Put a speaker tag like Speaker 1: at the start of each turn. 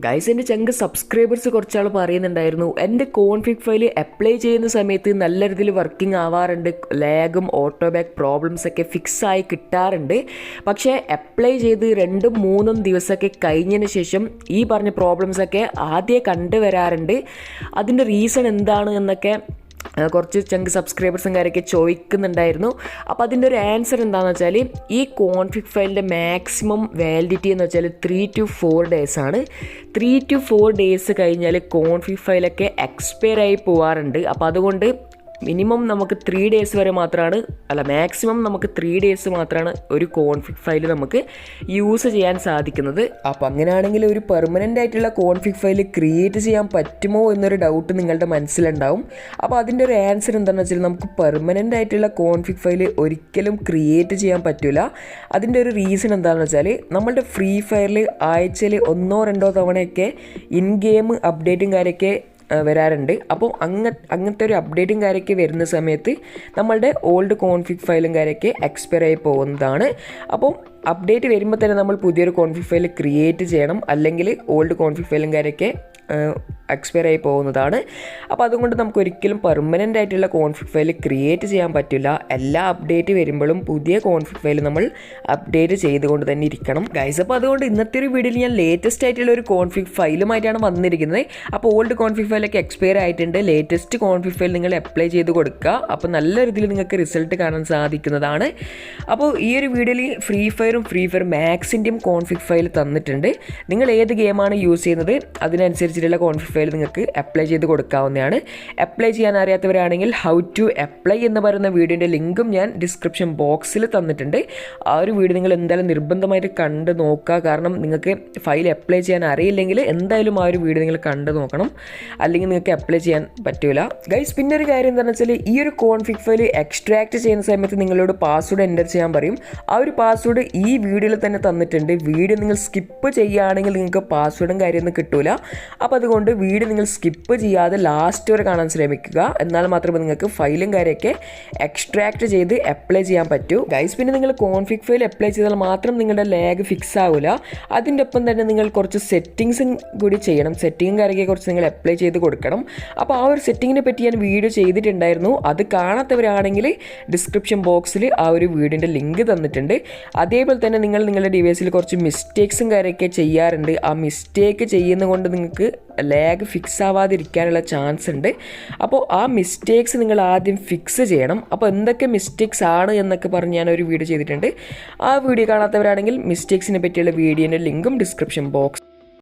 Speaker 1: Guys, എൻ്റെ ചങ്ക് subscribers കുറച്ചാൾ പറയുന്നുണ്ടായിരുന്നു എൻ്റെ കോൺഫിഗ് ഫയൽ അപ്ലൈ ചെയ്യുന്ന സമയത്ത് നല്ല രീതിയിൽ വർക്കിംഗ് ആവാറുണ്ട്, ലാഗും ഓട്ടോ ബാക്ക് പ്രോബ്ലംസ് ഒക്കെ ഫിക്സായി കിട്ടാറുണ്ട്. പക്ഷേ അപ്ലൈ ചെയ്ത് 2-3 ദിവസമൊക്കെ കഴിഞ്ഞതിന് ശേഷം ഈ പറഞ്ഞ പ്രോബ്ലംസൊക്കെ ആദ്യമേ കണ്ടുവരാറുണ്ട്. അതിൻ്റെ റീസൺ എന്താണ് എന്നൊക്കെ കുറച്ച് ചങ്ക് സബ്സ്ക്രൈബേഴ്സും കാര്യമൊക്കെ ചോദിക്കുന്നുണ്ടായിരുന്നു. അപ്പോൾ അതിൻ്റെ ഒരു ആൻസർ എന്താണെന്ന് വെച്ചാൽ, ഈ കോൺഫിഗ് ഫയലിൻ്റെ മാക്സിമം വാലിഡിറ്റി എന്ന് വെച്ചാൽ 3 to 4 days ആണ്. 3 to 4 days കഴിഞ്ഞാൽ കോൺഫിഗ് ഫയലൊക്കെ എക്സ്പയർ ആയി പോവാറുണ്ട്. അപ്പോൾ അതുകൊണ്ട് മിനിമം നമുക്ക് 3 days വരെ മാത്രമാണ്, മാക്സിമം നമുക്ക് 3 days മാത്രമാണ് ഒരു കോൺഫിഗ് ഫയൽ നമുക്ക് യൂസ് ചെയ്യാൻ സാധിക്കുന്നത്. അപ്പോൾ അങ്ങനെയാണെങ്കിൽ ഒരു പെർമനൻ്റ് ആയിട്ടുള്ള കോൺഫിഗ് ഫയൽ ക്രിയേറ്റ് ചെയ്യാൻ പറ്റുമോ എന്നൊരു ഡൗട്ട് നിങ്ങളുടെ മനസ്സിലുണ്ടാവും. അപ്പോൾ അതിൻ്റെ ഒരു ആൻസർ എന്താണെന്ന് വെച്ചാൽ, നമുക്ക് പെർമനൻ്റ് ആയിട്ടുള്ള കോൺഫിഗ് ഫയൽ ഒരിക്കലും ക്രിയേറ്റ് ചെയ്യാൻ പറ്റില്ല. അതിൻ്റെ ഒരു റീസൺ എന്താണെന്ന് വെച്ചാൽ, നമ്മളുടെ ഫ്രീ ഫയറിൽ ആഴ്ചയിൽ 1-2 തവണയൊക്കെ ഇൻ ഗെയിം അപ്ഡേറ്റും കാര്യമൊക്കെ വരാറുണ്ട്. അപ്പോൾ അങ്ങനത്തെ ഒരു അപ്ഡേറ്റും കാര്യമൊക്കെ വരുന്ന സമയത്ത് നമ്മളുടെ ഓൾഡ് കോൺഫിഗ് ഫയലും കാര്യമൊക്കെ എക്സ്പയർ ആയി പോകുന്നതാണ്. അപ്പോൾ അപ്ഡേറ്റ് വരുമ്പോൾ തന്നെ നമ്മൾ പുതിയൊരു കോൺഫിഗ് ഫയൽ ക്രിയേറ്റ് ചെയ്യണം, അല്ലെങ്കിൽ ഓൾഡ് കോൺഫിഗ് ഫയലും കാര്യമൊക്കെ എക്സ്പയർ ആയി പോകുന്നതാണ്. അപ്പോൾ അതുകൊണ്ട് നമുക്ക് ഒരിക്കലും പെർമനൻ്റ് ആയിട്ടുള്ള കോൺഫിഗ് ഫയൽ ക്രിയേറ്റ് ചെയ്യാൻ പറ്റില്ല. എല്ലാ അപ്ഡേറ്റ് വരുമ്പോഴും പുതിയ കോൺഫിഗ് ഫയൽ നമ്മൾ അപ്ഡേറ്റ് ചെയ്തുകൊണ്ട് തന്നെ ഇരിക്കണം ഗൈസ്. അപ്പോൾ അതുകൊണ്ട് ഇന്നത്തെ ഒരു വീഡിയോയിൽ ഞാൻ ലേറ്റസ്റ്റ് ആയിട്ടുള്ള ഒരു കോൺഫിഗ് ഫയലുമായിട്ടാണ് വന്നിരിക്കുന്നത്. അപ്പോൾ ഓൾഡ് കോൺഫിഗ് ഫയലൊക്കെ എക്സ്പയർ ആയിട്ടുണ്ട്. ലേറ്റസ്റ്റ് കോൺഫിഗ് ഫയൽ നിങ്ങൾ അപ്ലൈ ചെയ്ത് കൊടുക്കുക. അപ്പോൾ നല്ല രീതിയിൽ നിങ്ങൾക്ക് റിസൾട്ട് കാണാൻ സാധിക്കുന്നതാണ്. അപ്പോൾ ഈ ഒരു വീഡിയോയിൽ ഫ്രീ ഫയർ മാക്സിൻ്റെയും കോൺഫിഗ് ഫയൽ തന്നിട്ടുണ്ട്. നിങ്ങൾ ഏത് ഗെയിമാണ് യൂസ് ചെയ്യുന്നത് അതിനനുസരിച്ചിട്ടുള്ള കോൺഫിഗ് ഫയൽ നിങ്ങൾക്ക് അപ്ലൈ ചെയ്ത് കൊടുക്കാവുന്നതാണ്. അപ്ലൈ ചെയ്യാൻ അറിയാത്തവരാണെങ്കിൽ ഹൗ ടു അപ്ലൈ എന്ന് പറയുന്ന വീഡിയോൻ്റെ ലിങ്കും ഞാൻ ഡിസ്ക്രിപ്ഷൻ ബോക്സിൽ തന്നിട്ടുണ്ട്. ആ ഒരു വീഡിയോ നിങ്ങൾ എന്തായാലും നിർബന്ധമായിട്ട് കണ്ട് നോക്കുക. കാരണം നിങ്ങൾക്ക് ഫയൽ അപ്ലൈ ചെയ്യാൻ അറിയില്ലെങ്കിൽ എന്തായാലും ആ ഒരു വീഡിയോ നിങ്ങൾ കണ്ട് നോക്കണം, അല്ലെങ്കിൽ നിങ്ങൾക്ക് അപ്ലൈ ചെയ്യാൻ പറ്റില്ല ഗൈസ്. പിന്നെ ഒരു കാര്യം എന്താണെന്ന് വെച്ചാൽ, ഈ ഒരു കോൺഫിഗ് ഫയൽ എക്സ്ട്രാക്ട് ചെയ്യുന്ന സമയത്ത് നിങ്ങളോട് പാസ്വേഡ് എൻ്റർ ചെയ്യാൻ പറയും. ആ ഒരു പാസ്വേഡ് ഈ വീഡിയോയിൽ തന്നെ തന്നിട്ടുണ്ട്. വീഡിയോ നിങ്ങൾ സ്കിപ്പ് ചെയ്യുകയാണെങ്കിൽ നിങ്ങൾക്ക് പാസ്വേഡും കാര്യമൊന്നും കിട്ടില്ല. അപ്പോൾ അതുകൊണ്ട് വീഡിയോ നിങ്ങൾ സ്കിപ്പ് ചെയ്യാതെ ലാസ്റ്റ് വരെ കാണാൻ ശ്രമിക്കുക. എന്നാൽ മാത്രമേ നിങ്ങൾക്ക് ഫയലും കാര്യമൊക്കെ എക്സ്ട്രാക്ട് ചെയ്ത് അപ്ലൈ ചെയ്യാൻ പറ്റൂ ഗൈസ്. പിന്നെ നിങ്ങൾ കോൺഫിഗ് ഫയൽ അപ്ലൈ ചെയ്താൽ മാത്രം നിങ്ങളുടെ ലാഗ് ഫിക്സ് ആവില്ല. അതിൻ്റെ ഒപ്പം തന്നെ നിങ്ങൾ കുറച്ച് സെറ്റിങ്സും കൂടി ചെയ്യണം. സെറ്റിങ്ങും കാര്യമൊക്കെ കുറച്ച് നിങ്ങൾ അപ്ലൈ ചെയ്ത് കൊടുക്കണം. അപ്പോൾ ആ ഒരു സെറ്റിങ്ങിനെ പറ്റി ഞാൻ വീഡിയോ ചെയ്തിട്ടുണ്ടായിരുന്നു. അത് കാണാത്തവരാണെങ്കിൽ ഡിസ്ക്രിപ്ഷൻ ബോക്സിൽ ആ ഒരു വീഡിയോൻ്റെ ലിങ്ക് തന്നിട്ടുണ്ട്. അതേപോലെ തന്നെ നിങ്ങൾ നിങ്ങളുടെ ഡിവൈസിൽ കുറച്ച് മിസ്റ്റേക്സും കാര്യമൊക്കെ ചെയ്യാറുണ്ട്. ആ മിസ്റ്റേക്ക് ചെയ്യുന്നതുകൊണ്ട് നിങ്ങൾക്ക് ലാഗ് ഫിക്സ് ആവാതിരിക്കാനുള്ള ചാൻസ് ഉണ്ട്. അപ്പോൾ ആ മിസ്റ്റേക്സ് നിങ്ങൾ ആദ്യം ഫിക്സ് ചെയ്യണം. അപ്പോൾ എന്തൊക്കെ മിസ്റ്റേക്സ് ആണ് എന്നൊക്കെ പറഞ്ഞ് ഞാനൊരു വീഡിയോ ചെയ്തിട്ടുണ്ട്. ആ വീഡിയോ കാണാത്തവരാണെങ്കിൽ മിസ്റ്റേക്സിനെ പറ്റിയുള്ള വീഡിയോൻ്റെ ലിങ്കും ഡിസ്ക്രിപ്ഷൻ ബോക്സ്